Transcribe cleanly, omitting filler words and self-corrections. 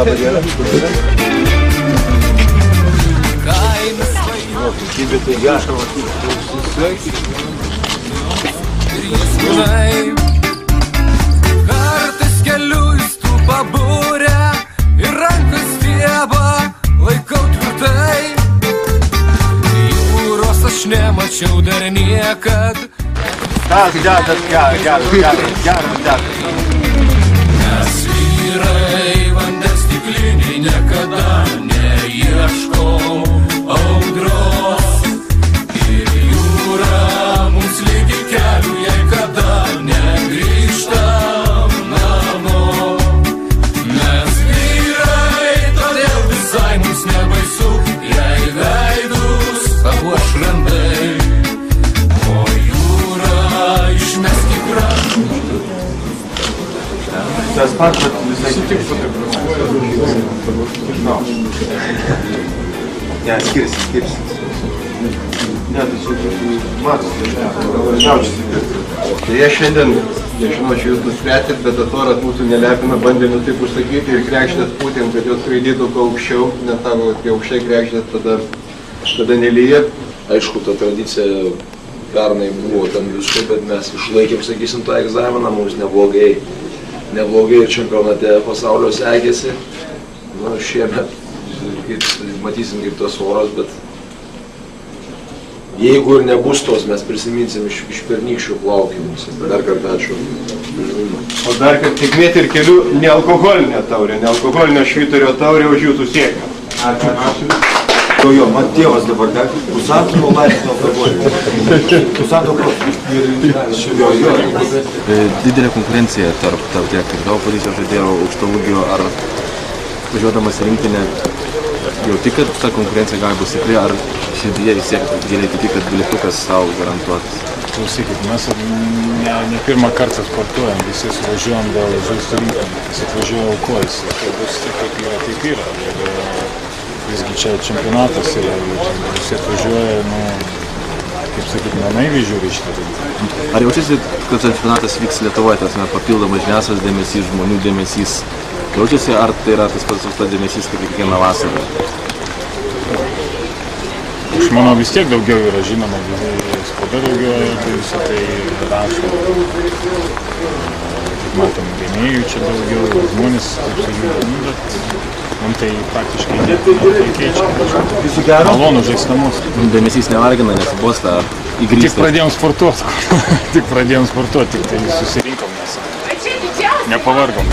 Labą dieną. Kokybė tai gera. Kartais keliu į stulpą būrę ir rankas stiebą laikau tvirtai. Jūros aš nemačiau dar niekad. Tas geras. Nes vyrai vandens stikliniai niekada neieško audros. Ir jūra mums lygi kelių, jei kada negrįžtam namo. Mes vyrai, todėl visai mums nebaisu, jei veidus papuoš randai. O jūra išmesk į krantą. Tas pats, bet visai tik fotografuoju. Ne, skirsis. Ne, tai čia matosi, jaučiasi. Tai jie šiandien, nežinau, čia jūs nuspręsit, bet atoras mūsų nelepina, bandėme taip užsakyti ir krekštės pūtėm, kad jos skraidytų kuo aukščiau, nes sako, kad kai aukščiai krekštės, tada nelyja. Aišku, ta tradicija pernai buvo ten visko, bet mes išlaikėm, sakysim, tą egzaminą, mums neblogai ir čempionate pasaulio sekėsi. Nu, šiemet matysim kaip tas oras, bet jeigu ir nebus tos, mes prisiminsim iš pernykščių plaukimus. Dar kartą ačiū. O dar kad tikmėti ir kelių nealkoholinę taurę, nealkoholinio švyturio taurę už jūsų sėkmę. Ačiū. Jo, man tėvas dabar dar pusantro laipsnio alkoholio. Pusantro procentų. Didelė konkurencija tarp tiek tavo pozicijos žaidėjo aukšto ūgio, ar važiuodamas į rinktinę jauti, kad ta konkurencija gali būti stipri, ar širdyje giliai tiki, kad bilietukas savo garantuotas? Klausykit, mes ne pirmą kartą sportuojam, visi suvažiuojam dėl žaistų rinktinį, visi atvažiuoja aukojasi, tai bus taip yra, taip yra. Visgi čia čempionatas yra, visi atvažiuoja, kaip sakyti, nenaiviai žiūri šitą dalyką. Ar jaučiasi, kad čempionatas vyks Lietuvoje, tas papildomas žiniasklaidos dėmesys, žmonių dėmesys? Jaučiasi, ar tai yra tas pats dėmesys kaip kiekvieną vasarą? Aš manau, vis tiek daugiau yra žinoma, spauda daugiau apie visą tai rašo. Matom, rėmėjų čia daugiau, žmonės, taip sakyti, bet man tai praktiškai nekeičia. Malonu žaisti namus. Dėmesys nevargina, nes bosta įgrįsta. Tik pradėjom sportuoti, tik tai susirinkom, nes nepavargom.